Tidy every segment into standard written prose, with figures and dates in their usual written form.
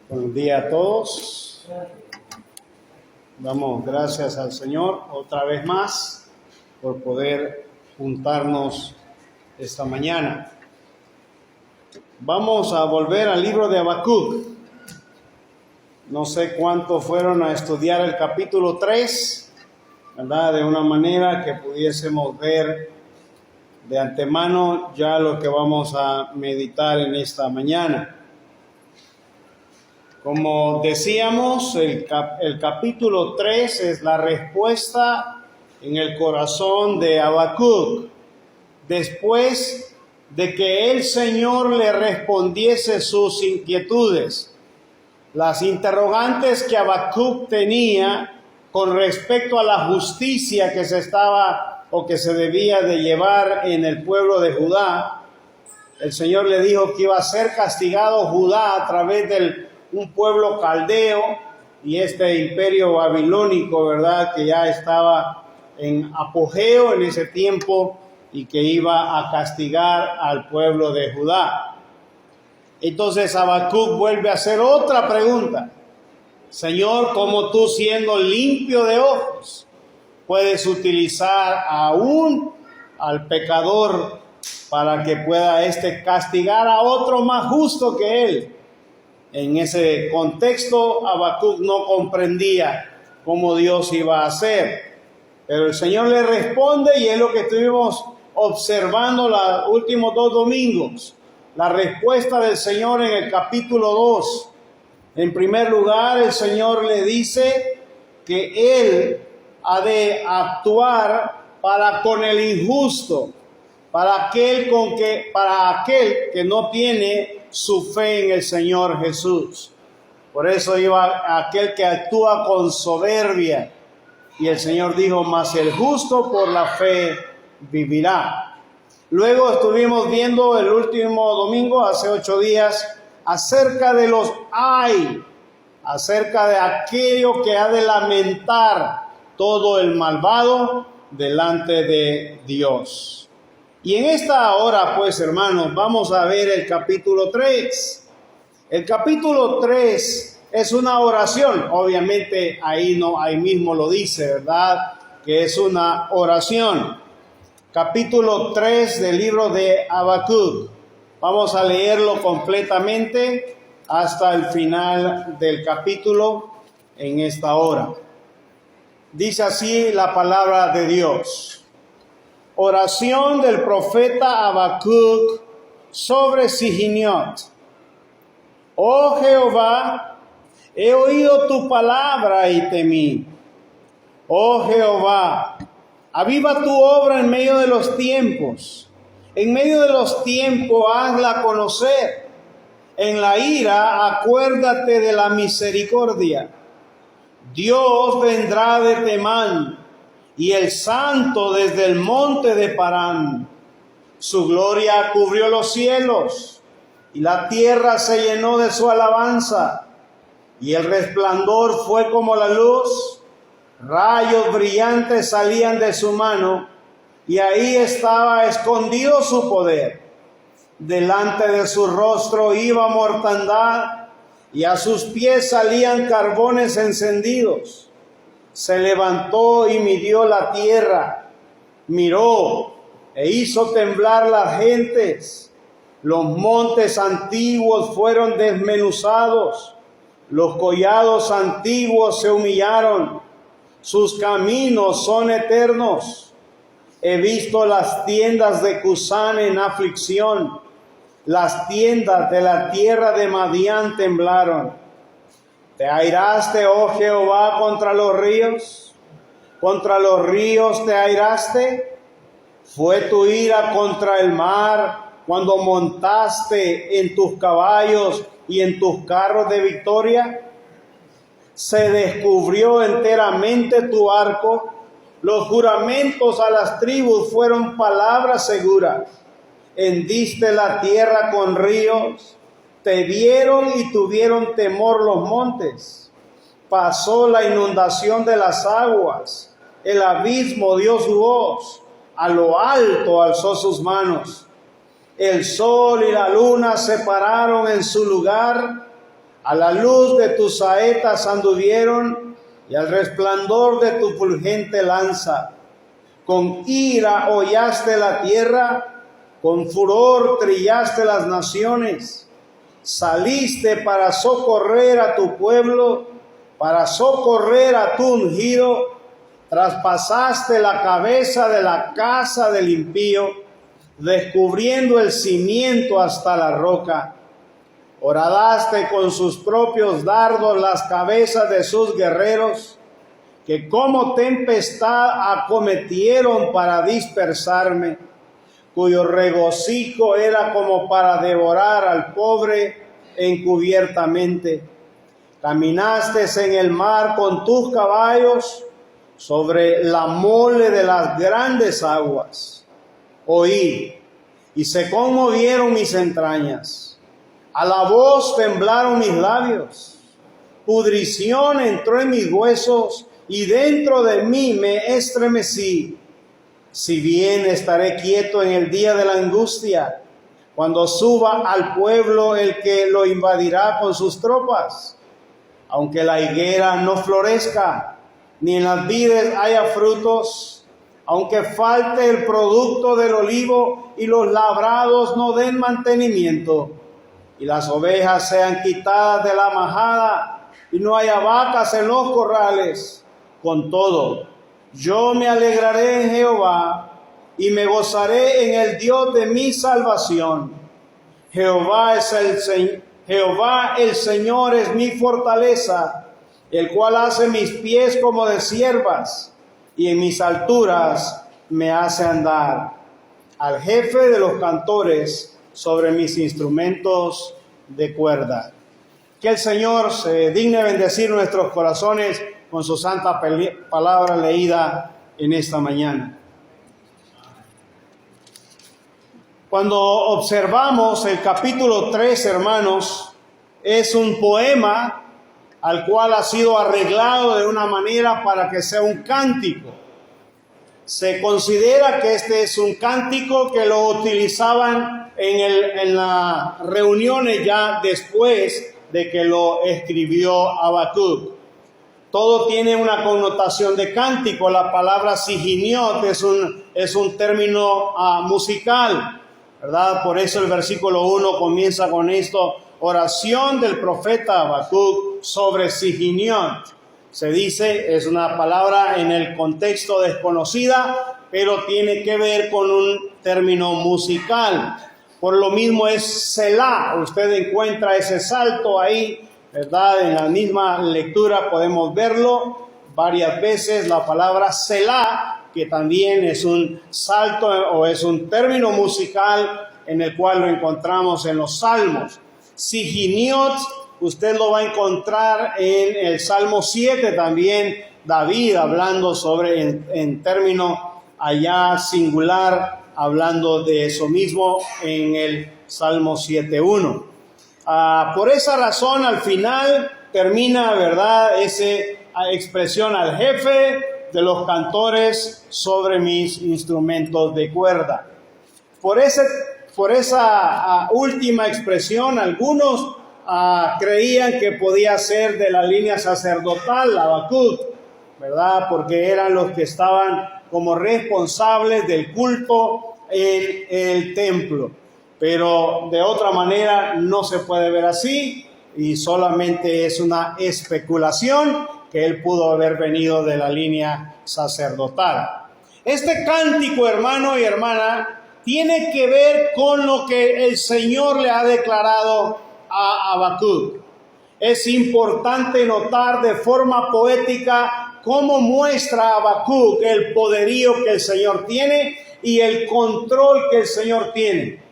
Buenos días a todos. Damos gracias al Señor otra vez más por poder juntarnos esta mañana. Vamos a volver al libro de Habacuc. No sé cuántos fueron a estudiar el capítulo 3, ¿verdad? De una manera que pudiésemos ver de antemano ya lo que vamos a meditar en esta mañana. Como decíamos, el capítulo 3 es la respuesta en el corazón de Habacuc, después de que el Señor le respondiese sus inquietudes. Las interrogantes que Habacuc tenía con respecto a la justicia que se estaba o que se debía de llevar en el pueblo de Judá. El Señor le dijo que iba a ser castigado Judá a través de un pueblo caldeo y este imperio babilónico, ¿verdad?, que ya estaba en apogeo en ese tiempo y que iba a castigar al pueblo de Judá. Entonces Habacuc vuelve a hacer otra pregunta. Señor, ¿cómo tú, siendo limpio de ojos, puedes utilizar aún al pecador para que pueda castigar a otro más justo que él? En ese contexto, Habacuc no comprendía cómo Dios iba a hacer. Pero el Señor le responde, y es lo que estuvimos observando los últimos 2 domingos. La respuesta del Señor en el capítulo 2. En primer lugar, el Señor le dice que Él ha de actuar para con el injusto, para aquel que no tiene su fe en el Señor Jesús. Por eso iba aquel que actúa con soberbia. Y el Señor dijo, mas el justo por la fe vivirá. Luego estuvimos viendo el último domingo, hace 8 días, acerca de los acerca de aquello que ha de lamentar todo el malvado delante de Dios. Y en esta hora, pues, hermanos, vamos a ver el capítulo 3. El capítulo 3 es una oración. Obviamente, ahí mismo lo dice, ¿verdad?, que es una oración. Capítulo 3 del libro de Habacuc. Vamos a leerlo completamente hasta el final del capítulo en esta hora. Dice así la palabra de Dios. Oración del profeta Habacuc sobre Siginiot. Oh Jehová, he oído tu palabra y temí. Oh Jehová, aviva tu obra en medio de los tiempos. En medio de los tiempos hazla conocer. En la ira acuérdate de la misericordia. Dios vendrá de Temán, y el santo desde el monte de Parán. Su gloria cubrió los cielos, y la tierra se llenó de su alabanza. Y el resplandor fue como la luz, rayos brillantes salían de su mano, y ahí estaba escondido su poder. Delante de su rostro iba mortandad, y a sus pies salían carbones encendidos. Se levantó y midió la tierra, miró e hizo temblar las gentes. Los montes antiguos fueron desmenuzados, los collados antiguos se humillaron, sus caminos son eternos. He visto las tiendas de Cusán en aflicción, las tiendas de la tierra de Madián temblaron. ¿Te airaste, oh Jehová, contra los ríos? ¿Contra los ríos te airaste? ¿Fue tu ira contra el mar cuando montaste en tus caballos y en tus carros de victoria? Se descubrió enteramente tu arco. Los juramentos a las tribus fueron palabras seguras. Hendiste la tierra con ríos. Te vieron y tuvieron temor los montes. Pasó la inundación de las aguas. El abismo dio su voz. A lo alto alzó sus manos. El sol y la luna se pararon en su lugar. A la luz de tus saetas anduvieron y al resplandor de tu fulgente lanza. Con ira hollaste la tierra, con furor trillaste las naciones. Saliste para socorrer a tu pueblo, para socorrer a tu ungido. Traspasaste la cabeza de la casa del impío, descubriendo el cimiento hasta la roca. Horadaste con sus propios dardos las cabezas de sus guerreros, que como tempestad acometieron para dispersarme, cuyo regocijo era como para devorar al pobre encubiertamente. Caminaste en el mar con tus caballos sobre la mole de las grandes aguas. Oí, y se conmovieron mis entrañas. A la voz temblaron mis labios. Pudrición entró en mis huesos y dentro de mí me estremecí. Si bien estaré quieto en el día de la angustia, cuando suba al pueblo el que lo invadirá con sus tropas. Aunque la higuera no florezca, ni en las vides haya frutos, aunque falte el producto del olivo y los labrados no den mantenimiento, y las ovejas sean quitadas de la majada, y no haya vacas en los corrales. Con todo, yo me alegraré en Jehová, y me gozaré en el Dios de mi salvación. Jehová el Señor es mi fortaleza, el cual hace mis pies como de ciervas, y en mis alturas me hace andar. Al jefe de los cantores sobre mis instrumentos de cuerda. Que el Señor se digne bendecir nuestros corazones con su santa palabra leída en esta mañana. Cuando observamos el capítulo 3, hermanos, es un poema al cual ha sido arreglado de una manera para que sea un cántico. Se considera que este es un cántico que lo utilizaban en las reuniones ya después de que lo escribió Habacuc. Todo tiene una connotación de cántico. La palabra siginiot es un término musical, ¿verdad? Por eso el versículo 1 comienza con esto: oración del profeta Habacuc sobre siginiot. Se dice, es una palabra en el contexto desconocida, pero tiene que ver con un término musical. Por lo mismo es Selah. Usted encuentra ese salto ahí, ¿verdad? En la misma lectura podemos verlo varias veces, la palabra Selah, que también es un salto o es un término musical en el cual lo encontramos en los salmos. Siginiot, usted lo va a encontrar en el Salmo 7 también, David hablando sobre, en término allá singular, hablando de eso mismo en el Salmo 7.1. Por esa razón, al final termina, ¿verdad?, esa expresión: al jefe de los cantores sobre mis instrumentos de cuerda. Por esa última expresión, algunos creían que podía ser de la línea sacerdotal, Habacuc, ¿verdad?, porque eran los que estaban como responsables del culto en el templo. Pero de otra manera no se puede ver así, y solamente es una especulación que él pudo haber venido de la línea sacerdotal. Este cántico, hermano y hermana, tiene que ver con lo que el Señor le ha declarado a Habacuc. Es importante notar de forma poética cómo muestra Habacuc el poderío que el Señor tiene y el control que el Señor tiene.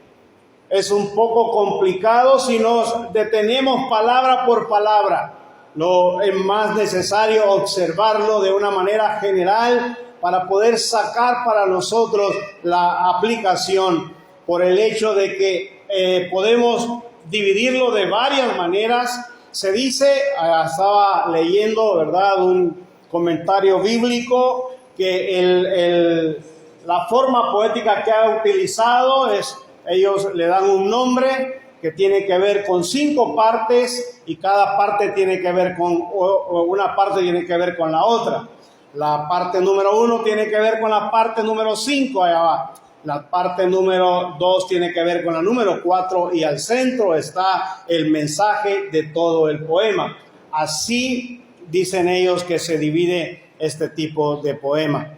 Es un poco complicado si nos detenemos palabra por palabra. Lo es más necesario observarlo de una manera general para poder sacar para nosotros la aplicación, por el hecho de que podemos dividirlo de varias maneras. Se dice, estaba leyendo, ¿verdad?, un comentario bíblico, que la forma poética que ha utilizado es, ellos le dan un nombre que tiene que ver con 5 partes y cada parte tiene que ver con, o una parte tiene que ver con la otra. La parte número 1 tiene que ver con la parte número 5 allá abajo. La parte número 2 tiene que ver con la número 4 y al centro está el mensaje de todo el poema. Así dicen ellos que se divide este tipo de poema.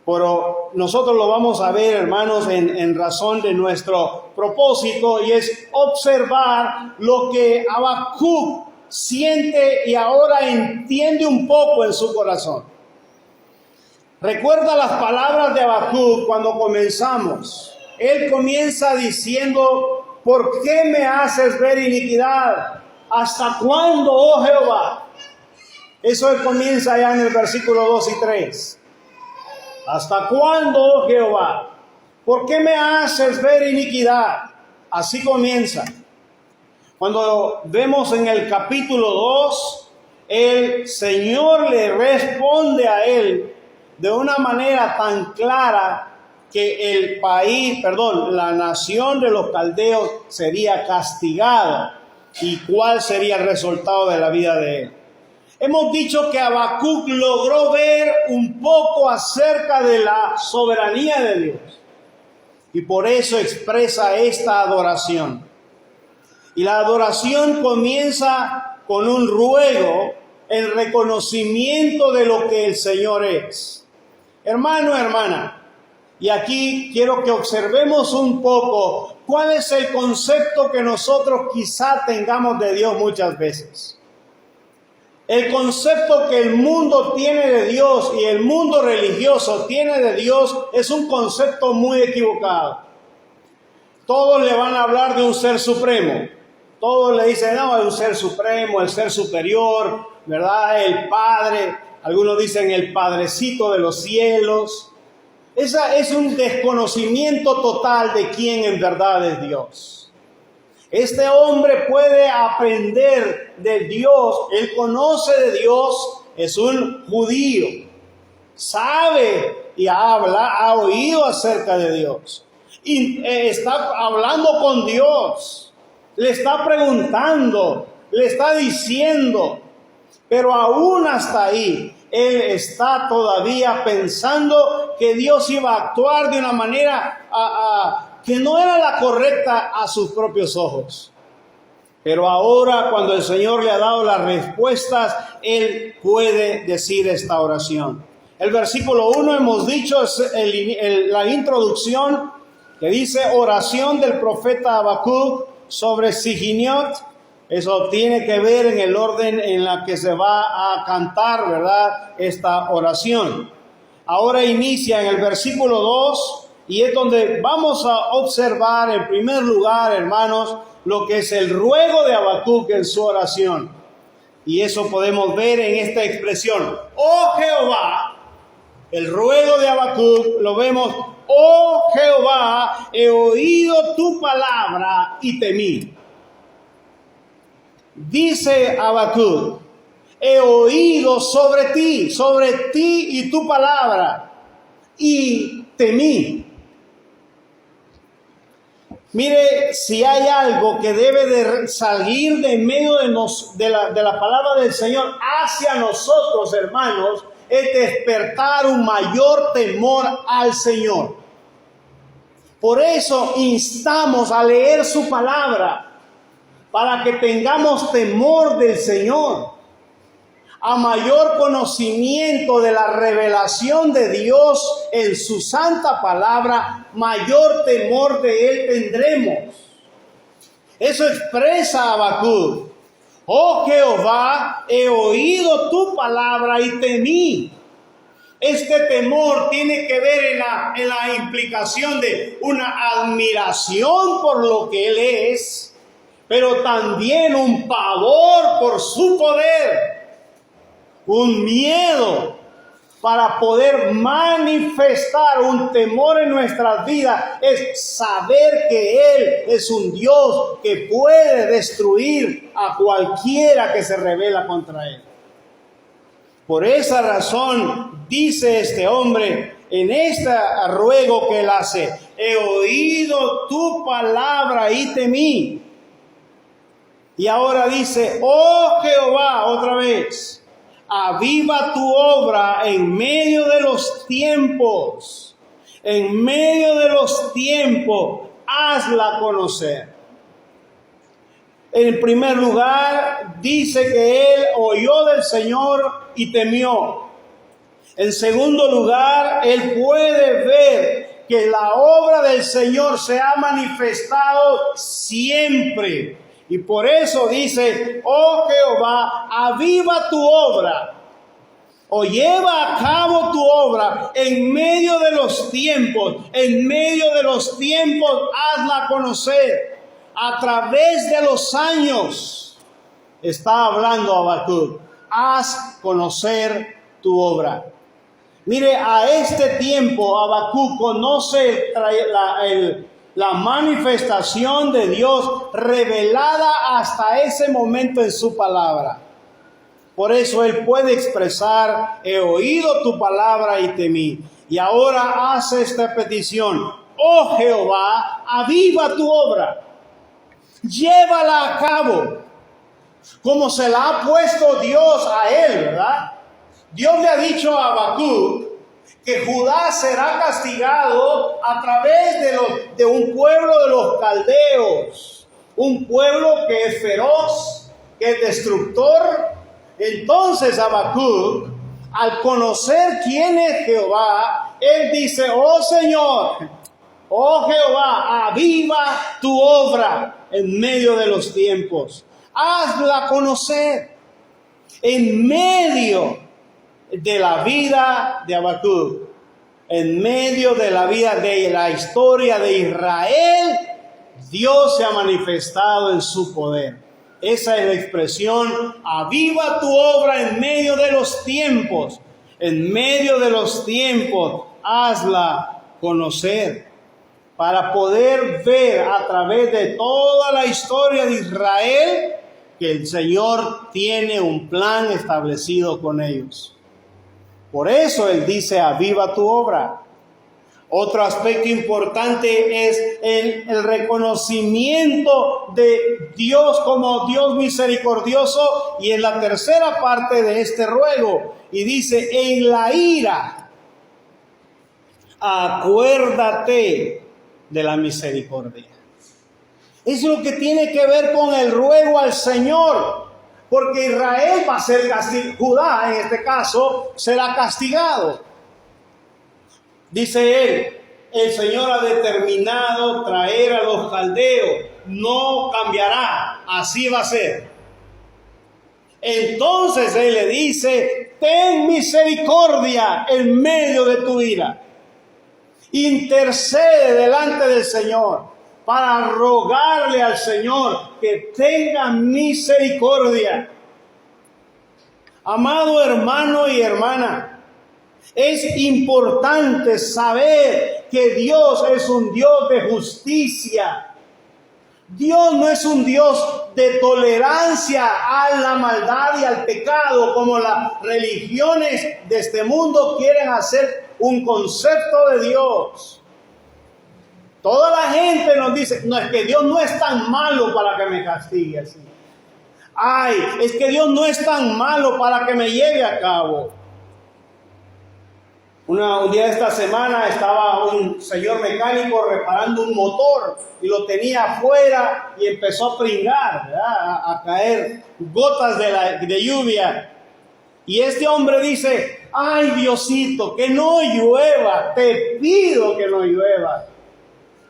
Pero nosotros lo vamos a ver, hermanos, en razón de nuestro propósito, y es observar lo que Habacuc siente y ahora entiende un poco en su corazón. Recuerda las palabras de Habacuc cuando comenzamos. Él comienza diciendo: ¿por qué me haces ver iniquidad? ¿Hasta cuándo, oh Jehová? Eso comienza ya en el versículo 2 y 3. ¿Hasta cuándo, oh Jehová? ¿Por qué me haces ver iniquidad? Así comienza. Cuando vemos en el capítulo 2, el Señor le responde a él de una manera tan clara que la nación de los caldeos sería castigada. ¿Y cuál sería el resultado de la vida de él? Hemos dicho que Habacuc logró ver un poco acerca de la soberanía de Dios. Y por eso expresa esta adoración. Y la adoración comienza con un ruego, el reconocimiento de lo que el Señor es. Hermano, hermana, y aquí quiero que observemos un poco cuál es el concepto que nosotros quizá tengamos de Dios muchas veces. El concepto que el mundo tiene de Dios y el mundo religioso tiene de Dios es un concepto muy equivocado. Todos le van a hablar de un ser supremo. Todos le dicen, no, es un ser supremo, el ser superior, ¿verdad? El Padre. Algunos dicen el Padrecito de los cielos. Esa es un desconocimiento total de quién en verdad es Dios. Este hombre puede aprender de Dios, él conoce de Dios, es un judío, sabe y ha oído acerca de Dios. Y está hablando con Dios, le está preguntando, le está diciendo, pero aún hasta ahí, él está todavía pensando que Dios iba a actuar de una manera que no era la correcta a sus propios ojos. Pero ahora, cuando el Señor le ha dado las respuestas, él puede decir esta oración. El versículo 1 hemos dicho, es la introducción que dice oración del profeta Habacuc sobre Siginiot. Eso tiene que ver en el orden en la que se va a cantar, ¿verdad?, esta oración. Ahora inicia en el versículo 2 y es donde vamos a observar en primer lugar, hermanos, lo que es el ruego de Habacuc en su oración. Y eso podemos ver en esta expresión: oh Jehová. El ruego de Habacuc lo vemos: oh Jehová, he oído tu palabra y temí. Dice Habacuc: he oído sobre ti y tu palabra, y temí. Mire, si hay algo que debe de salir de medio de la palabra del Señor hacia nosotros, hermanos, es despertar un mayor temor al Señor. Por eso instamos a leer su palabra, para que tengamos temor del Señor. A mayor conocimiento de la revelación de Dios en su santa palabra, mayor temor de Él tendremos. Eso expresa Habacuc: oh Jehová, he oído tu palabra y temí. Este temor tiene que ver en la implicación de una admiración por lo que Él es, pero también un pavor por su poder. Un miedo para poder manifestar un temor en nuestras vidas es saber que Él es un Dios que puede destruir a cualquiera que se rebela contra Él. Por esa razón dice este hombre en este ruego que Él hace: he oído tu palabra y temí. Y ahora dice, oh Jehová, otra vez, aviva tu obra en medio de los tiempos. En medio de los tiempos, hazla conocer. En primer lugar, dice que él oyó del Señor y temió. En segundo lugar, él puede ver que la obra del Señor se ha manifestado siempre. Y por eso dice, oh Jehová, aviva tu obra, o lleva a cabo tu obra en medio de los tiempos. En medio de los tiempos, hazla conocer. A través de los años, está hablando Habacuc, haz conocer tu obra. Mire, a este tiempo Habacuc conoce la manifestación de Dios revelada hasta ese momento en su palabra. Por eso él puede expresar, he oído tu palabra y temí. Y ahora hace esta petición, oh Jehová, aviva tu obra, llévala a cabo, como se la ha puesto Dios a él, ¿verdad? Dios le ha dicho a Habacuc que Judá será castigado a través de un pueblo de los caldeos, un pueblo que es feroz, que es destructor. Entonces Habacuc, al conocer quién es Jehová, él dice, oh Señor, oh Jehová, aviva tu obra en medio de los tiempos, hazla conocer. En medio de la vida de Habacuc, en medio de la vida de la historia de Israel, Dios se ha manifestado en su poder. Esa es la expresión, aviva tu obra en medio de los tiempos. En medio de los tiempos, hazla conocer. Para poder ver a través de toda la historia de Israel que el Señor tiene un plan establecido con ellos. Por eso Él dice, aviva tu obra. Otro aspecto importante es el reconocimiento de Dios como Dios misericordioso. Y en la tercera parte de este ruego, y dice, en la ira, acuérdate de la misericordia. Es lo que tiene que ver con el ruego al Señor. Porque Israel va a ser castigado, Judá en este caso será castigado. Dice él, el Señor ha determinado traer a los caldeos, no cambiará, así va a ser. Entonces él le dice, ten misericordia en medio de tu ira. Intercede delante del Señor para rogarle al Señor que tenga misericordia. Amado hermano y hermana, es importante saber que Dios es un Dios de justicia. Dios no es un Dios de tolerancia a la maldad y al pecado, como las religiones de este mundo quieren hacer un concepto de Dios. Toda la gente nos dice, no, es que Dios no es tan malo para que me castigue así. Ay, es que Dios no es tan malo para que me lleve a cabo. Un día de esta semana estaba un señor mecánico reparando un motor y lo tenía afuera y empezó a pringar, ¿verdad? A caer gotas de lluvia. Y este hombre dice, ay Diosito, que no llueva, te pido que no llueva.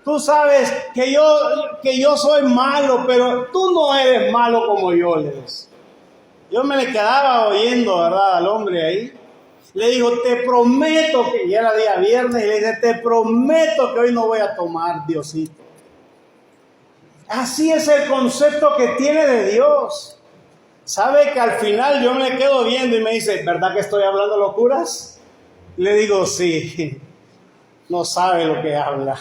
Tú sabes que yo soy malo, pero tú no eres malo como yo, le dice. Yo me le quedaba oyendo, ¿verdad? Al hombre ahí. Le dijo, te prometo que, ya era día viernes, y le dice, te prometo que hoy no voy a tomar, Diosito. Así es el concepto que tiene de Dios. ¿Sabe que al final yo me le quedo viendo y me dice, ¿verdad que estoy hablando locuras? Le digo, sí, no sabe lo que habla.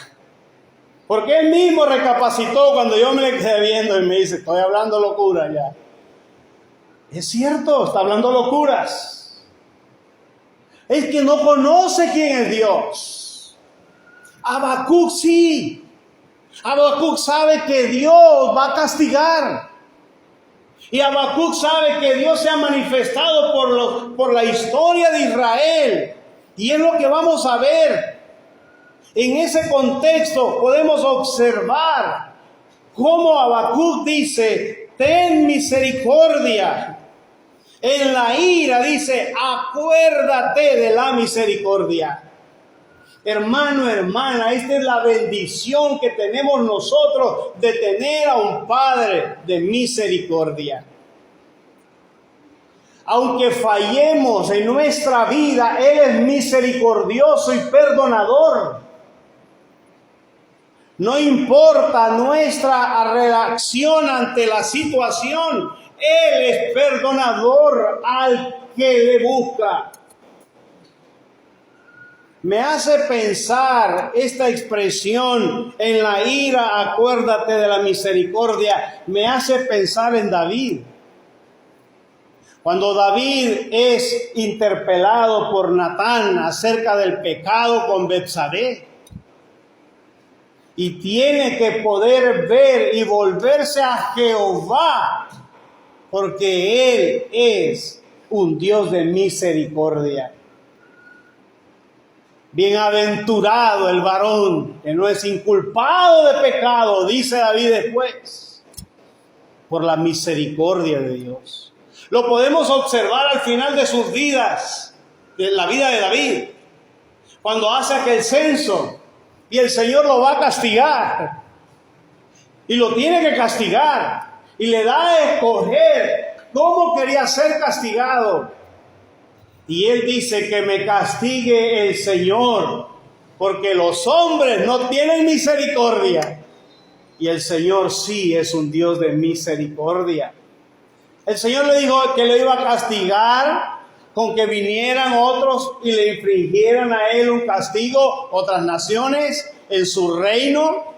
Porque él mismo recapacitó cuando yo me le quedé viendo y me dice, estoy hablando locura ya. Es cierto, está hablando locuras. Es que no conoce quién es Dios. Habacuc sí. Habacuc sabe que Dios va a castigar. Y Habacuc sabe que Dios se ha manifestado por la historia de Israel. Y es lo que vamos a ver. En ese contexto podemos observar cómo Habacuc dice: ten misericordia. En la ira dice: acuérdate de la misericordia. Hermano, hermana, esta es la bendición que tenemos nosotros de tener a un Padre de misericordia. Aunque fallemos en nuestra vida, Él es misericordioso y perdonador. No importa nuestra reacción ante la situación, Él es perdonador al que le busca. Me hace pensar esta expresión: en la ira acuérdate de la misericordia. Me hace pensar en David. Cuando David es interpelado por Natán acerca del pecado con Betsabé, y tiene que poder ver y volverse a Jehová, porque Él es un Dios de misericordia. Bienaventurado el varón que no es inculpado de pecado, dice David después, por la misericordia de Dios. Lo podemos observar al final de sus vidas, de la vida de David, cuando hace aquel censo y el Señor lo va a castigar. Y lo tiene que castigar y le da a escoger cómo quería ser castigado. Y él dice: que me castigue el Señor, porque los hombres no tienen misericordia. Y el Señor sí es un Dios de misericordia. El Señor le dijo que le iba a castigar con que vinieran otros y le infligieran a él un castigo, otras naciones en su reino.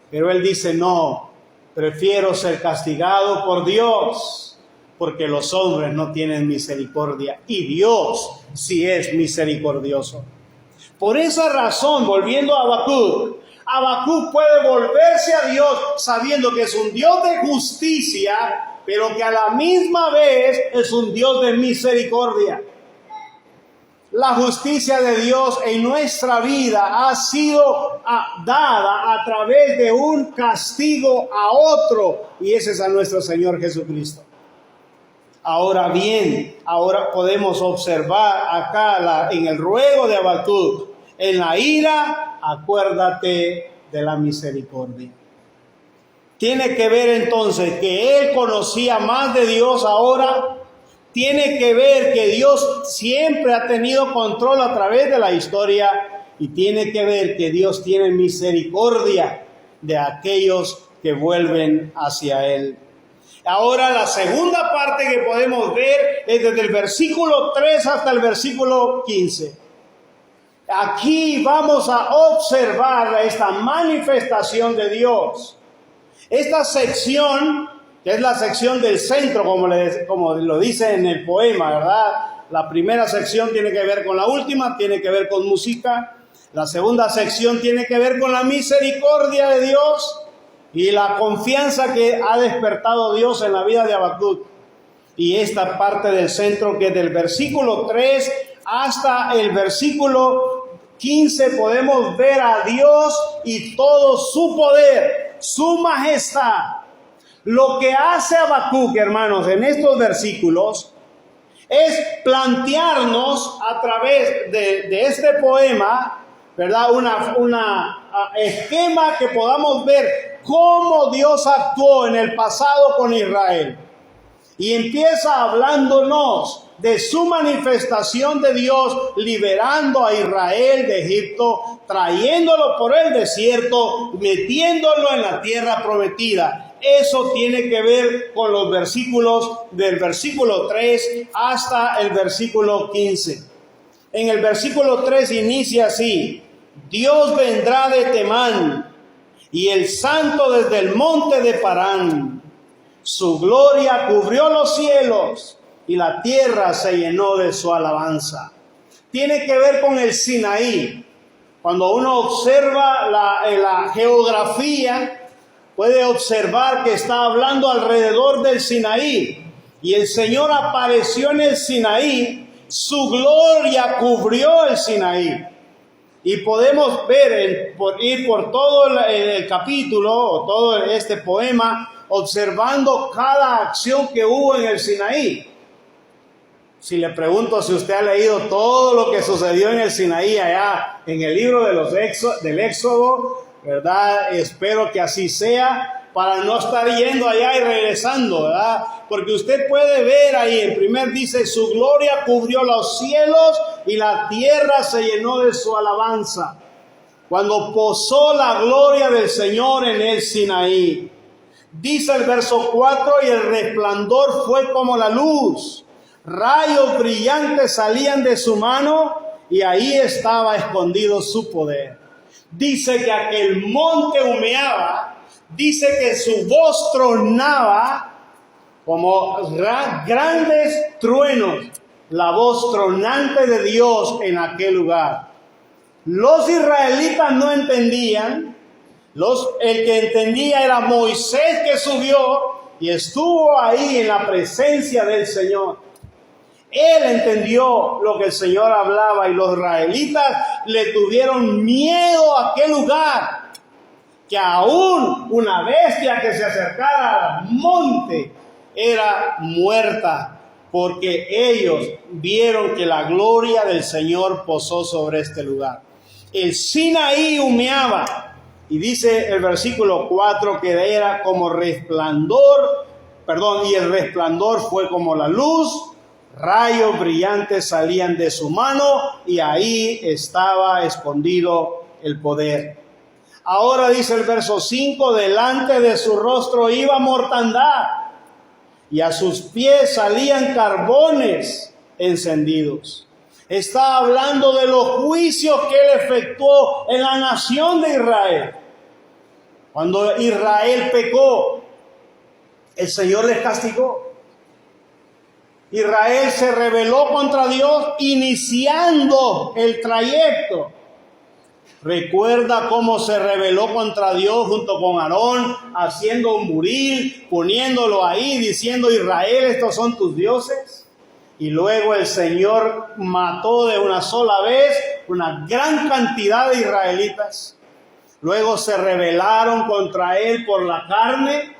Pero él dice: no, prefiero ser castigado por Dios, porque los hombres no tienen misericordia y Dios sí es misericordioso. Por esa razón, volviendo a Habacuc, Habacuc puede volverse a Dios sabiendo que es un Dios de justicia, pero que a la misma vez es un Dios de misericordia. La justicia de Dios en nuestra vida ha sido dada a través de un castigo a otro, y ese es a nuestro Señor Jesucristo. Ahora bien, ahora podemos observar acá en el ruego de Habacuc: en la ira, acuérdate de la misericordia. Tiene que ver entonces que él conocía más de Dios ahora. Tiene que ver que Dios siempre ha tenido control a través de la historia. Y tiene que ver que Dios tiene misericordia de aquellos que vuelven hacia Él. Ahora la segunda parte que podemos ver es desde el versículo 3 hasta el versículo 15. Aquí vamos a observar esta manifestación de Dios. Esta sección, que es la sección del centro, como lo dice en el poema, ¿verdad? La primera sección tiene que ver con la última, tiene que ver con música. La segunda sección tiene que ver con la misericordia de Dios y la confianza que ha despertado Dios en la vida de Habacuc. Y esta parte del centro, que es del versículo 3 hasta el versículo 15, podemos ver a Dios y todo su poder, su majestad. Lo que hace Habacuc, hermanos, en estos versículos es plantearnos a través de este poema, ¿verdad? Una esquema que podamos ver cómo Dios actuó en el pasado con Israel. Y empieza hablándonos de su manifestación de Dios, liberando a Israel de Egipto, trayéndolo por el desierto, metiéndolo en la tierra prometida. Eso tiene que ver con los versículos del versículo 3 hasta el versículo 15. En el versículo 3 inicia así: Dios vendrá de Temán y el santo desde el monte de Parán. Su gloria cubrió los cielos y la tierra se llenó de su alabanza. Tiene que ver con el Sinaí. Cuando uno observa la geografía, puede observar que está hablando alrededor del Sinaí. Y el Señor apareció en el Sinaí, su gloria cubrió el Sinaí. Y podemos ver, ir por todo el capítulo, o todo este poema, observando cada acción que hubo en el Sinaí. Si le pregunto si usted ha leído todo lo que sucedió en el Sinaí, allá en el libro del Éxodo, ¿verdad? Espero que así sea, para no estar yendo allá y regresando, ¿verdad? Porque usted puede ver ahí, el primer dice, su gloria cubrió los cielos y la tierra se llenó de su alabanza. Cuando posó la gloria del Señor en el Sinaí. Dice el verso 4, y el resplandor fue como la luz. Rayos brillantes salían de su mano y ahí estaba escondido su poder. Dice que aquel monte humeaba. Dice que su voz tronaba como grandes truenos, la voz tronante de Dios en aquel lugar. Los israelitas no entendían, el que entendía era Moisés, que subió y estuvo ahí en la presencia del Señor. Él entendió lo que el Señor hablaba y los israelitas le tuvieron miedo a aquel lugar. Que aún una bestia que se acercara al monte era muerta, porque ellos vieron que la gloria del Señor posó sobre este lugar. El Sinaí humeaba, y dice el versículo 4 que era como resplandor, y el resplandor fue como la luz, rayos brillantes salían de su mano, y ahí estaba escondido el poder. Ahora dice el verso 5, delante de su rostro iba mortandad, y a sus pies salían carbones encendidos. Está hablando de los juicios que él efectuó en la nación de Israel. Cuando Israel pecó, el Señor les castigó. Israel se rebeló contra Dios, iniciando el trayecto. Recuerda cómo se rebeló contra Dios junto con Aarón, haciendo un buril, poniéndolo ahí, diciendo: Israel, estos son tus dioses. Y luego el Señor mató de una sola vez una gran cantidad de israelitas. Luego se rebelaron contra él por la carne,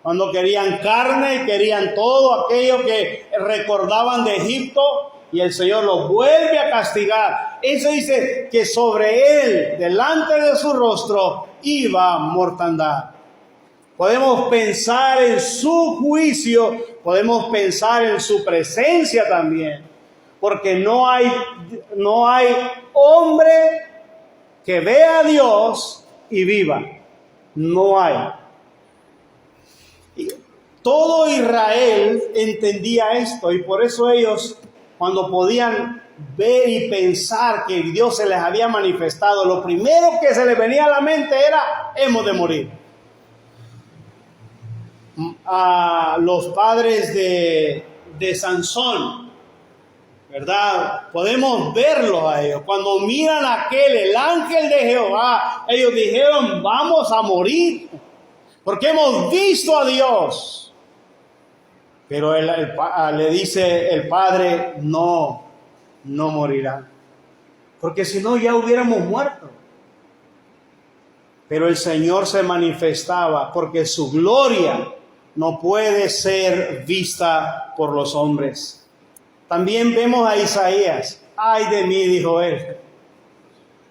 cuando querían carne, querían todo aquello que recordaban de Egipto. Y el Señor los vuelve a castigar. Eso dice que sobre él, delante de su rostro, iba mortandad. Podemos pensar en su juicio, podemos pensar en su presencia también. Porque no hay hombre que vea a Dios y viva. No hay. Todo Israel entendía esto, y por eso ellos, cuando podían ver y pensar que Dios se les había manifestado, lo primero que se les venía a la mente era: hemos de morir. A los padres de Sansón, ¿verdad? Podemos verlos a ellos. Cuando miran a el ángel de Jehová, ellos dijeron: vamos a morir, porque hemos visto a Dios. Pero le dice el padre: no morirá, porque si no ya hubiéramos muerto. Pero el Señor se manifestaba, porque su gloria no puede ser vista por los hombres. También vemos a Isaías. Ay de mí, dijo él.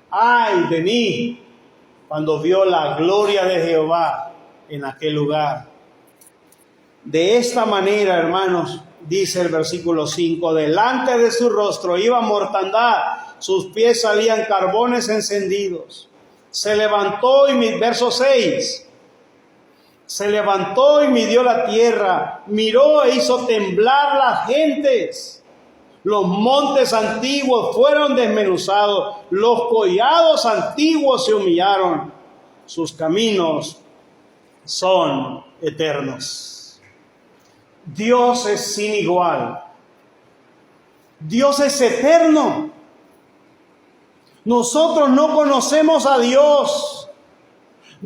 Ay de mí, cuando vio la gloria de Jehová en aquel lugar. De esta manera, hermanos, dice el versículo 5, delante de su rostro iba mortandad, sus pies salían carbones encendidos. Se levantó verso 6, se levantó y midió la tierra, miró e hizo temblar las gentes. Los montes antiguos fueron desmenuzados, los collados antiguos se humillaron, sus caminos son eternos. Dios es sin igual. Dios es eterno. Nosotros no conocemos a Dios.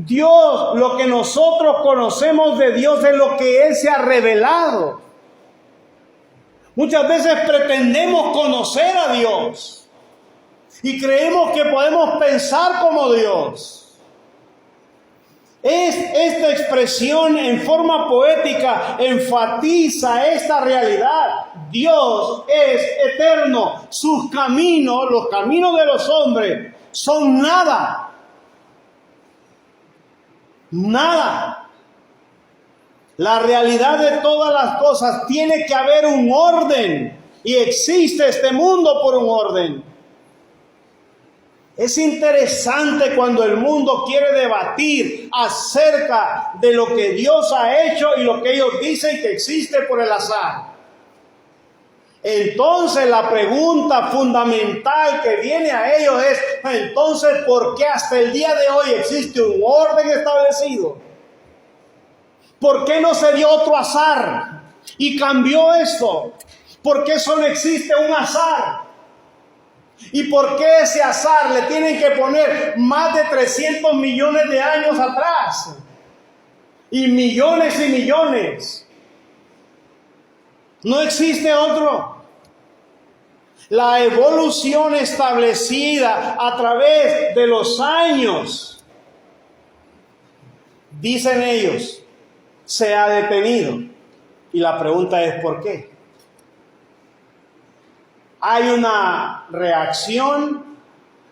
Dios, lo que nosotros conocemos de Dios es lo que Él se ha revelado. Muchas veces pretendemos conocer a Dios y creemos que podemos pensar como Dios. Esta expresión en forma poética enfatiza esta realidad. Dios es eterno. Sus caminos, los caminos de los hombres, son nada. Nada. La realidad de todas las cosas, tiene que haber un orden. Y existe este mundo por un orden. Es interesante cuando el mundo quiere debatir acerca de lo que Dios ha hecho y lo que ellos dicen que existe por el azar. Entonces la pregunta fundamental que viene a ellos es, entonces, ¿por qué hasta el día de hoy existe un orden establecido? ¿Por qué no se dio otro azar y cambió esto? ¿Por qué solo existe un azar? ¿Y por qué ese azar le tienen que poner más de 300 millones de años atrás? Y millones. No existe otro. La evolución establecida a través de los años, dicen ellos, se ha detenido. Y la pregunta es ¿por qué? Hay una reacción.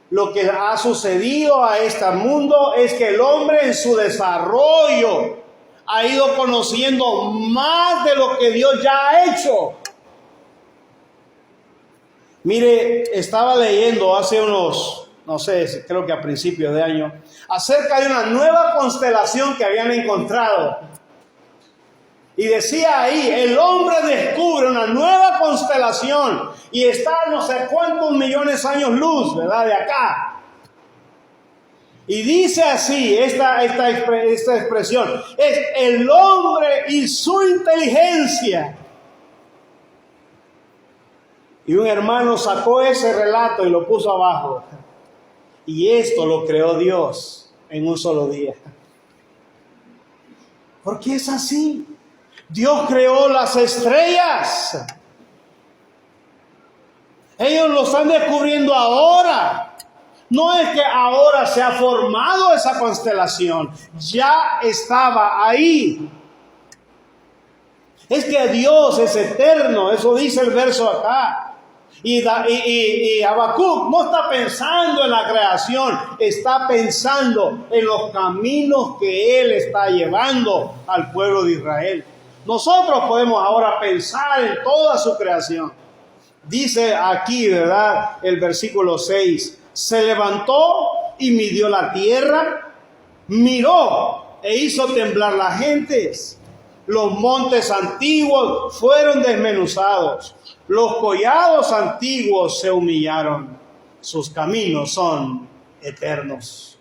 Lo que ha sucedido a este mundo es que el hombre en su desarrollo ha ido conociendo más de lo que Dios ya ha hecho. Mire, estaba leyendo hace unos, no sé, creo que a principios de año, acerca de una nueva constelación que habían encontrado. Y decía ahí, el hombre descubre una nueva constelación y está a no sé cuántos millones de años luz, ¿verdad? De acá. Y dice así, esta expresión, es el hombre y su inteligencia. Y un hermano sacó ese relato y lo puso abajo. Y esto lo creó Dios en un solo día. ¿Por qué es así? Dios creó las estrellas. Ellos lo están descubriendo ahora. No es que ahora se ha formado esa constelación. Ya estaba ahí. Es que Dios es eterno. Eso dice el verso acá. Y Habacuc no está pensando en la creación. Está pensando en los caminos que Él está llevando al pueblo de Israel. Nosotros podemos ahora pensar en toda su creación. Dice aquí, ¿verdad? El versículo 6. Se levantó y midió la tierra, miró e hizo temblar las gentes. Los montes antiguos fueron desmenuzados. Los collados antiguos se humillaron. Sus caminos son eternos.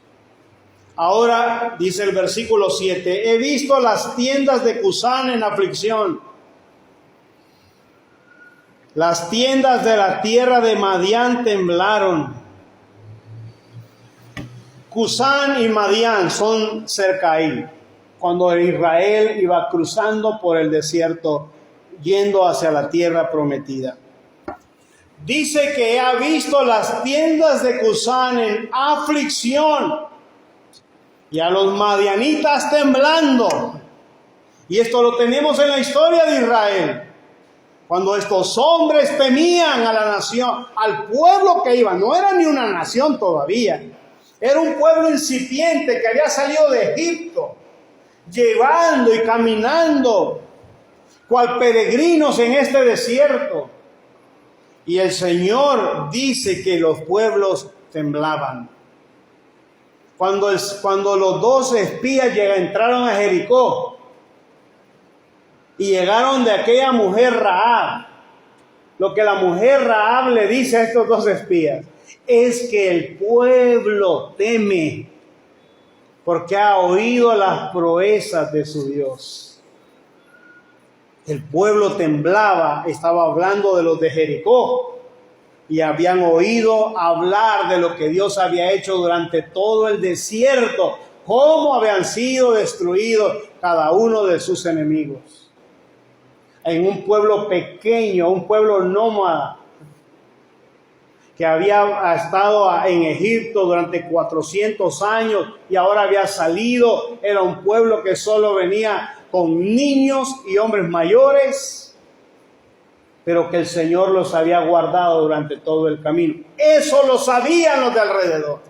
Ahora, dice el versículo 7, he visto las tiendas de Cusán en aflicción. Las tiendas de la tierra de Madián temblaron. Cusán y Madián son cerca ahí. Cuando Israel iba cruzando por el desierto, yendo hacia la tierra prometida. Dice que ha visto las tiendas de Cusán en aflicción. Y a los madianitas temblando. Y esto lo tenemos en la historia de Israel. Cuando estos hombres temían a la nación, al pueblo que iba, no era ni una nación todavía. Era un pueblo incipiente que había salido de Egipto, llevando y caminando, cual peregrinos en este desierto. Y el Señor dice que los pueblos temblaban. Cuando los 12 espías entraron a Jericó y llegaron de aquella mujer Rahab, lo que la mujer Rahab le dice a estos 2 espías es que el pueblo teme porque ha oído las proezas de su Dios. El pueblo temblaba, estaba hablando de los de Jericó. Y habían oído hablar de lo que Dios había hecho durante todo el desierto cómo habían sido destruidos cada uno de sus enemigos. En un pueblo pequeño, un pueblo nómada, que había estado en Egipto durante 400 años y ahora había salido. Era un pueblo que solo venía con niños y hombres mayores, pero que el Señor los había guardado durante todo el camino. Eso lo sabían los de alrededor.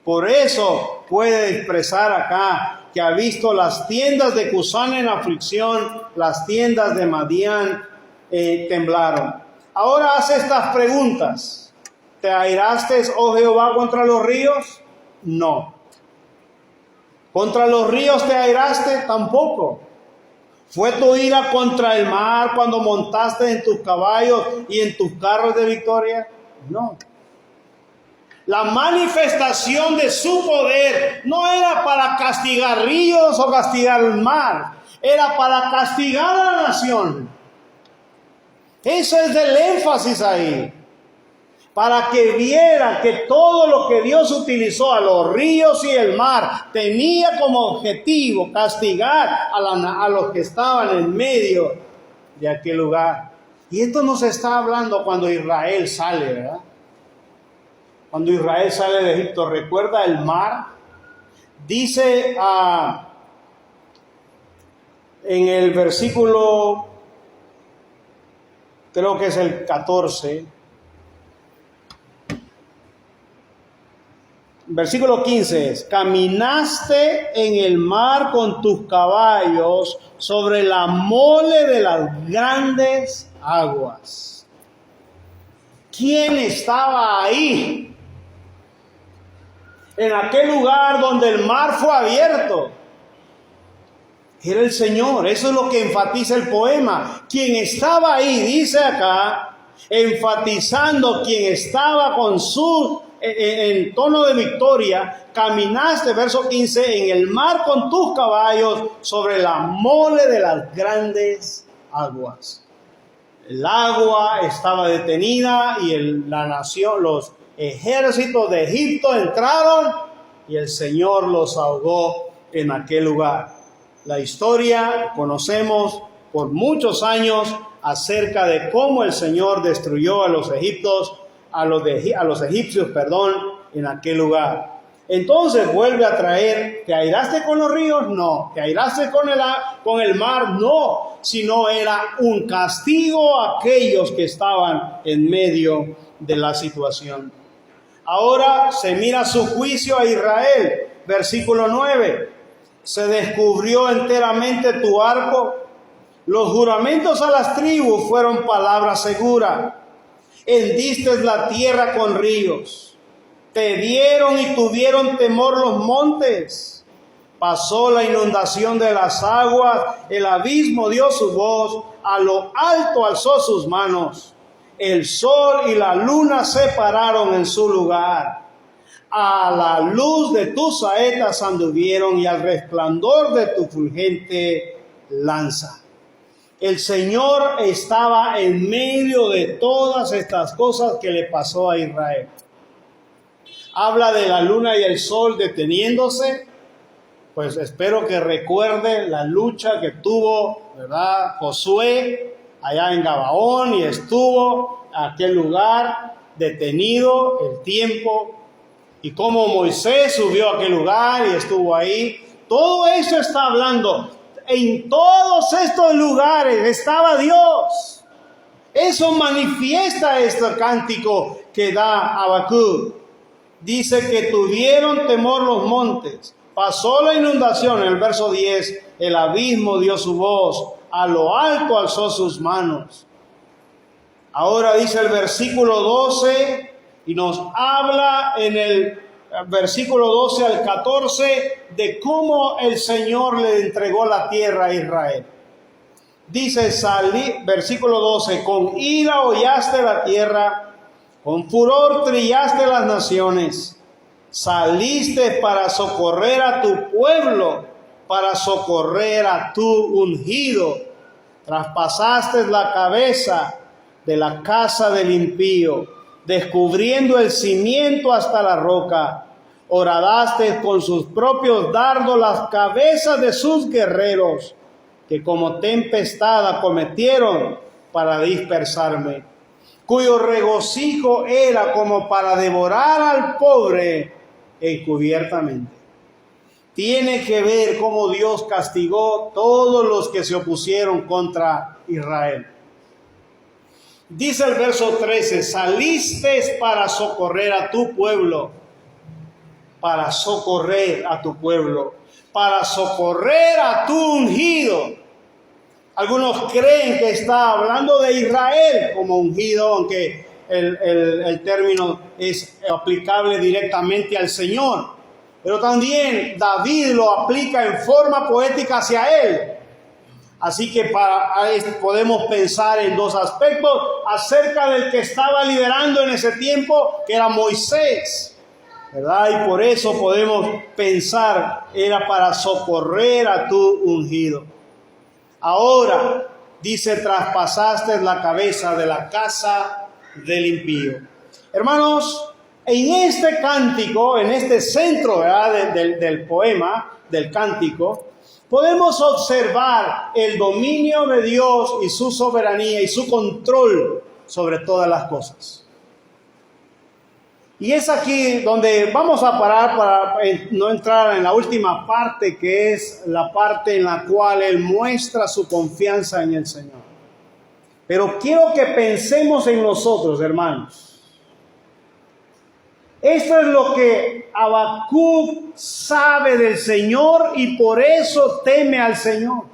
Por eso puede expresar acá que ha visto las tiendas de Cusán en aflicción, las tiendas de Madián temblaron. Ahora hace estas preguntas. ¿Te airaste, oh Jehová, contra los ríos? No. ¿Contra los ríos te airaste? Tampoco. ¿Fue tu ira contra el mar cuando montaste en tus caballos y en tus carros de victoria? No. La manifestación de su poder no era para castigar ríos o castigar el mar. Era para castigar a la nación. Ese es el énfasis ahí. Para que vieran que todo lo que Dios utilizó a los ríos y el mar tenía como objetivo castigar a los que estaban en medio de aquel lugar. Y esto nos está hablando cuando Israel sale, ¿verdad? Cuando Israel sale de Egipto, ¿recuerda el mar? Dice en el versículo, creo que es el 14, versículo 15 es: caminaste en el mar con tus caballos sobre la mole de las grandes aguas. ¿Quién estaba ahí? En aquel lugar donde el mar fue abierto. Era el Señor. Eso es lo que enfatiza el poema. Quien estaba ahí, dice acá, enfatizando quien estaba con su en tono de victoria, caminaste, verso 15, en el mar con tus caballos sobre la mole de las grandes aguas. El agua estaba detenida y la nación, los ejércitos de Egipto entraron y el Señor los ahogó en aquel lugar. La historia conocemos por muchos años acerca de cómo el Señor destruyó a los egipcios, en aquel lugar. Entonces vuelve a traer: ¿te airaste con los ríos? No. ¿Te airaste con el mar? No. Sino era un castigo a aquellos que estaban en medio de la situación. Ahora se mira su juicio a Israel. Versículo 9. Se descubrió enteramente tu arco. Los juramentos a las tribus fueron palabra segura. Hendiste la tierra con ríos. Te dieron y tuvieron temor los montes. Pasó la inundación de las aguas. El abismo dio su voz. A lo alto alzó sus manos. El sol y la luna se pararon en su lugar. A la luz de tus saetas anduvieron y al resplandor de tu fulgente lanza. El Señor estaba en medio de todas estas cosas que le pasó a Israel. Habla de la luna y el sol deteniéndose. Pues espero que recuerde la lucha que tuvo, ¿verdad?, Josué allá en Gabaón, y estuvo en aquel lugar detenido el tiempo, y cómo Moisés subió a aquel lugar y estuvo ahí. Todo eso está hablando. En todos estos lugares estaba Dios. Eso manifiesta este cántico que da Habacuc. Dice que tuvieron temor los montes. Pasó la inundación, en el verso 10, el abismo dio su voz, a lo alto alzó sus manos. Ahora dice el versículo 12, y nos habla en el versículo 12 al 14 de cómo el Señor le entregó la tierra a Israel. Dice, versículo 12, con ira hollaste la tierra, con furor trillaste las naciones. Saliste para socorrer a tu pueblo, para socorrer a tu ungido. Traspasaste la cabeza de la casa del impío, descubriendo el cimiento hasta la roca. Horadaste con sus propios dardos las cabezas de sus guerreros, que como tempestad acometieron para dispersarme, cuyo regocijo era como para devorar al pobre encubiertamente. Tiene que ver cómo Dios castigó todos los que se opusieron contra Israel. Dice el verso 13, saliste para socorrer a tu pueblo, para socorrer a tu pueblo, para socorrer a tu ungido. Algunos creen que está hablando de Israel como ungido, aunque el término es aplicable directamente al Señor. Pero también David lo aplica en forma poética hacia él. Así que podemos pensar en dos aspectos acerca del que estaba liderando en ese tiempo, que era Moisés, ¿verdad? Y por eso podemos pensar, era para socorrer a tu ungido. Ahora, dice, traspasaste la cabeza de la casa del impío. Hermanos, en este cántico, en este centro, ¿verdad?, del poema, del cántico, podemos observar el dominio de Dios y su soberanía y su control sobre todas las cosas. Y es aquí donde vamos a parar para no entrar en la última parte, que es la parte en la cual Él muestra su confianza en el Señor. Pero quiero que pensemos en nosotros, hermanos. Esto es lo que Habacuc sabe del Señor y por eso teme al Señor.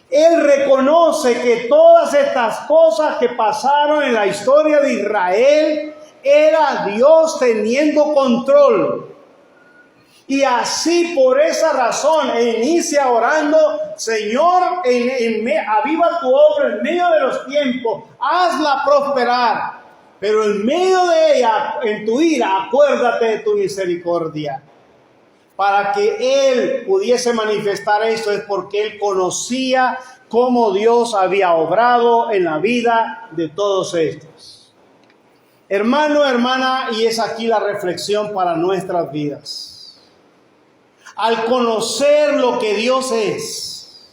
Él reconoce que todas estas cosas que pasaron en la historia de Israel era Dios teniendo control. Y así por esa razón inicia orando, Señor, aviva tu obra en medio de los tiempos, hazla prosperar. Pero en medio de ella, en tu ira, acuérdate de tu misericordia. Para que Él pudiese manifestar esto es porque Él conocía cómo Dios había obrado en la vida de todos estos. Hermano, hermana, y es aquí la reflexión para nuestras vidas. Al conocer lo que Dios es,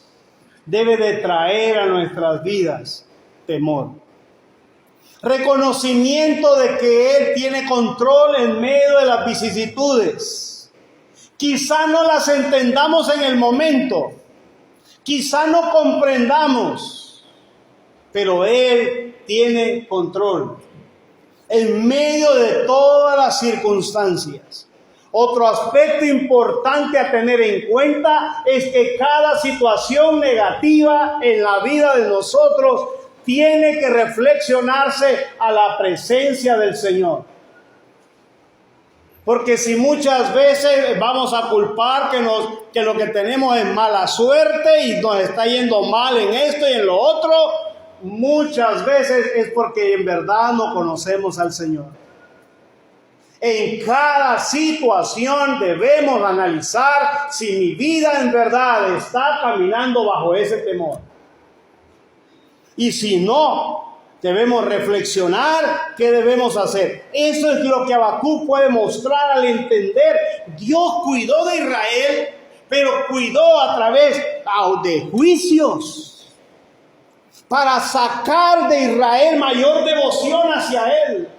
debe de traer a nuestras vidas temor. Reconocimiento de que Él tiene control en medio de las vicisitudes. Quizá no las entendamos en el momento, quizá no comprendamos, pero Él tiene control en medio de todas las circunstancias. Otro aspecto importante a tener en cuenta es que cada situación negativa en la vida de nosotros tiene que reflexionarse a la presencia del Señor. Porque si muchas veces vamos a culpar que lo que tenemos es mala suerte y nos está yendo mal en esto y en lo otro, muchas veces es porque en verdad no conocemos al Señor. En cada situación debemos analizar si mi vida en verdad está caminando bajo ese temor. Y si no, debemos reflexionar qué debemos hacer. Eso es lo que Habacuc puede mostrar al entender. Dios cuidó de Israel, pero cuidó a través de juicios para sacar de Israel mayor devoción hacia Él.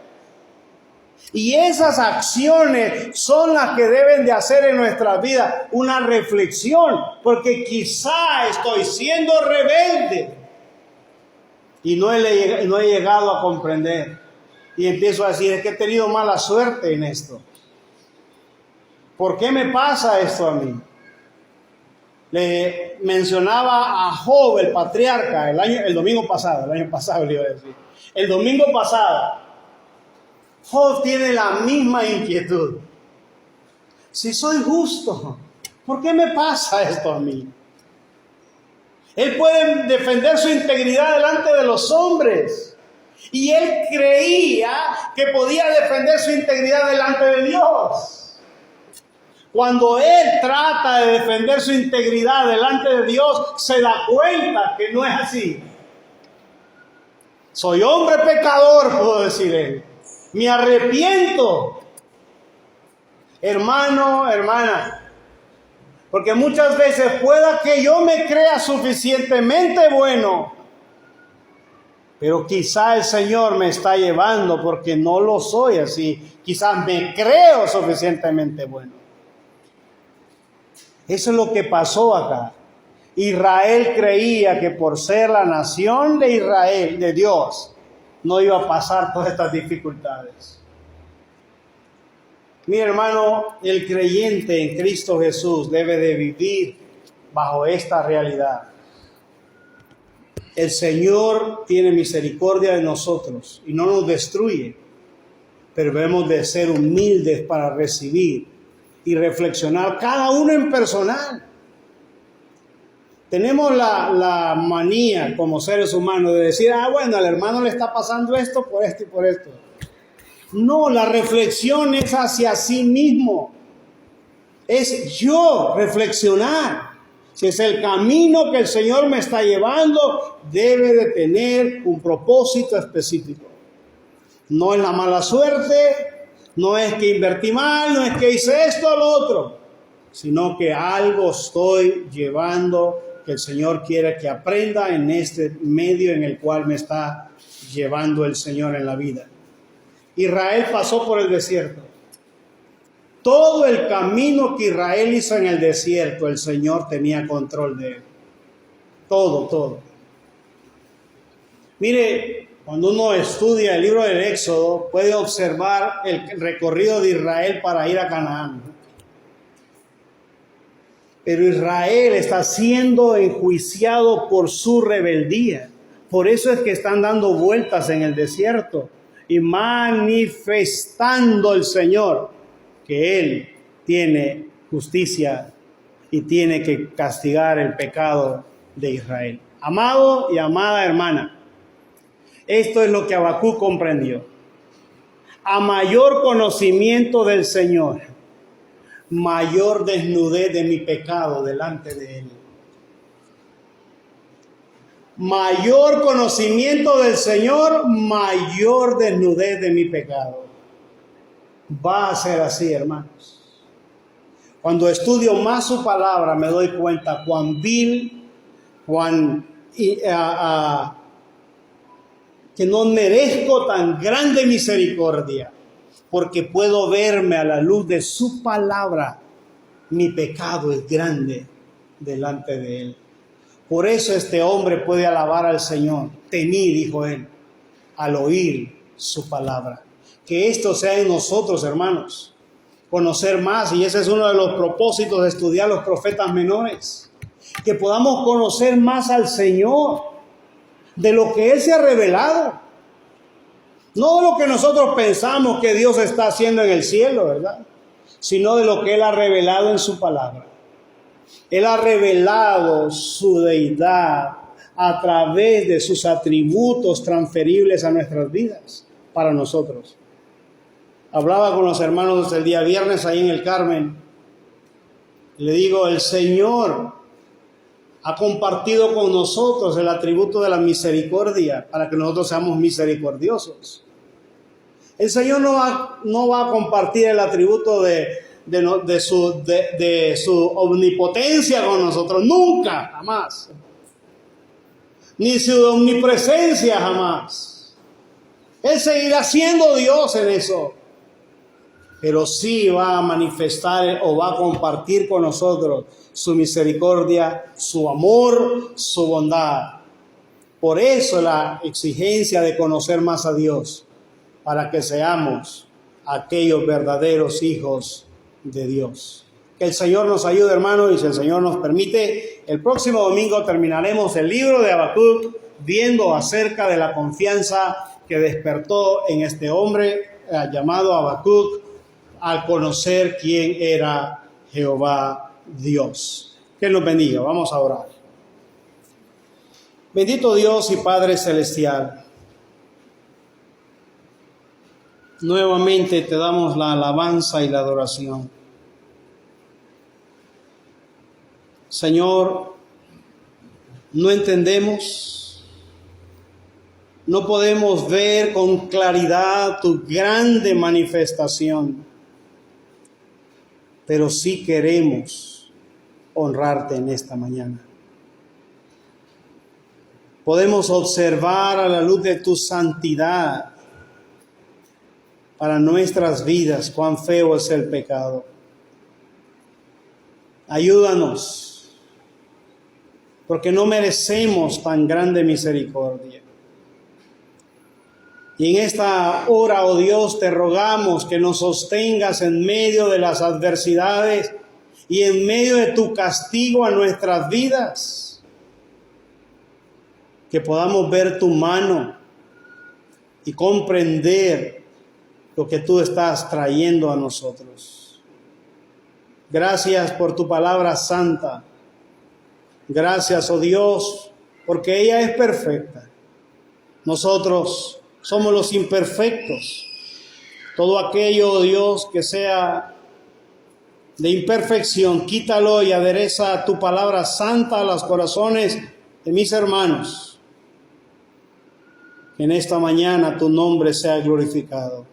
Y esas acciones son las que deben de hacer en nuestras vidas una reflexión, porque quizá estoy siendo rebelde y no he llegado a comprender. Y empiezo a decir, es que he tenido mala suerte en esto. ¿Por qué me pasa esto a mí? Le mencionaba a Job, el patriarca, el domingo pasado le iba a decir. El domingo pasado, Job tiene la misma inquietud. Si soy justo, ¿por qué me pasa esto a mí? Él puede defender su integridad delante de los hombres. Y él creía que podía defender su integridad delante de Dios. Cuando él trata de defender su integridad delante de Dios, se da cuenta que no es así. Soy hombre pecador, puedo decir él. Me arrepiento. Hermano, hermana, porque muchas veces pueda que yo me crea suficientemente bueno, pero quizá el Señor me está llevando porque no lo soy así. Quizás me creo suficientemente bueno. Eso es lo que pasó acá. Israel creía que por ser la nación de Israel, de Dios, no iba a pasar todas estas dificultades. Mi hermano, el creyente en Cristo Jesús debe de vivir bajo esta realidad. El Señor tiene misericordia de nosotros y no nos destruye, pero debemos de ser humildes para recibir y reflexionar cada uno en personal. Tenemos la manía como seres humanos de decir, bueno, al hermano le está pasando esto por esto y por esto. No, la reflexión es hacia sí mismo. Es yo reflexionar. Si es el camino que el Señor me está llevando, debe de tener un propósito específico. No es la mala suerte, no es que invertí mal, no es que hice esto o lo otro, sino que algo estoy llevando que el Señor quiere que aprenda en este medio en el cual me está llevando el Señor en la vida. Israel pasó por el desierto. Todo el camino que Israel hizo en el desierto, el Señor tenía control de él. Todo. Mire, cuando uno estudia el libro del Éxodo, puede observar el recorrido de Israel para ir a Canaán. Pero Israel está siendo enjuiciado por su rebeldía. Por eso es que están dando vueltas en el desierto y manifestando el Señor que Él tiene justicia y tiene que castigar el pecado de Israel. Amado y amada hermana, esto es lo que Habacuc comprendió. A mayor conocimiento del Señor, mayor desnudez de mi pecado delante de Él. Mayor conocimiento del Señor, mayor desnudez de mi pecado. Va a ser así, hermanos. Cuando estudio más su palabra, me doy cuenta cuán vil, que no merezco tan grande misericordia, porque puedo verme a la luz de su palabra. Mi pecado es grande delante de Él. Por eso este hombre puede alabar al Señor. Temí, dijo él, al oír su palabra. Que esto sea en nosotros, hermanos. Conocer más, y ese es uno de los propósitos de estudiar los profetas menores. Que podamos conocer más al Señor, de lo que Él se ha revelado. No de lo que nosotros pensamos que Dios está haciendo en el cielo, ¿verdad? Sino de lo que Él ha revelado en su palabra. Él ha revelado su deidad a través de sus atributos transferibles a nuestras vidas, para nosotros. Hablaba con los hermanos el día viernes ahí en el Carmen. Le digo, el Señor ha compartido con nosotros el atributo de la misericordia para que nosotros seamos misericordiosos. El Señor no va a compartir el atributo de su omnipotencia con nosotros, nunca, jamás. Ni su omnipresencia, jamás. Él seguirá siendo Dios en eso. Pero sí va a manifestar o va a compartir con nosotros su misericordia, su amor, su bondad. Por eso la exigencia de conocer más a Dios, para que seamos aquellos verdaderos hijos de Dios. Que el Señor nos ayude, hermanos, y si el Señor nos permite, el próximo domingo terminaremos el libro de Habacuc viendo acerca de la confianza que despertó en este hombre llamado Habacuc al conocer quién era Jehová Dios. Que nos bendiga. Vamos a orar. Bendito Dios y Padre Celestial, nuevamente te damos la alabanza y la adoración. Señor, no entendemos, no podemos ver con claridad tu grande manifestación. pero sí queremos honrarte en esta mañana. Podemos observar a la luz de tu santidad para nuestras vidas cuán feo es el pecado. Ayúdanos, porque no merecemos tan grande misericordia. Y en esta hora, oh Dios, te rogamos que nos sostengas en medio de las adversidades y en medio de tu castigo a nuestras vidas. Que podamos ver tu mano y comprender lo que tú estás trayendo a nosotros. Gracias por tu palabra santa. Gracias, oh Dios, porque ella es perfecta. Nosotros somos los imperfectos. Todo aquello, oh Dios, que sea de imperfección, quítalo y adereza tu palabra santa a los corazones de mis hermanos. Que en esta mañana tu nombre sea glorificado.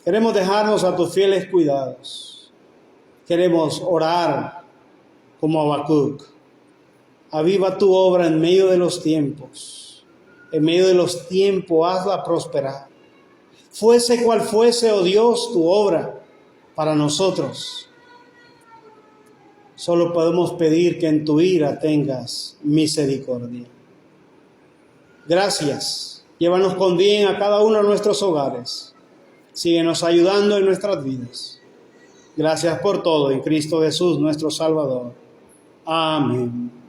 Queremos dejarnos a tus fieles cuidados. Queremos orar como Habacuc. Aviva tu obra en medio de los tiempos. En medio de los tiempos, hazla prosperar. Fuese cual fuese, oh Dios, tu obra para nosotros. Solo podemos pedir que en tu ira tengas misericordia. Gracias. Llévanos con bien a cada uno de nuestros hogares. Síguenos ayudando en nuestras vidas. Gracias por todo en Cristo Jesús, nuestro Salvador. Amén.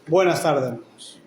Buenas tardes, hermanos.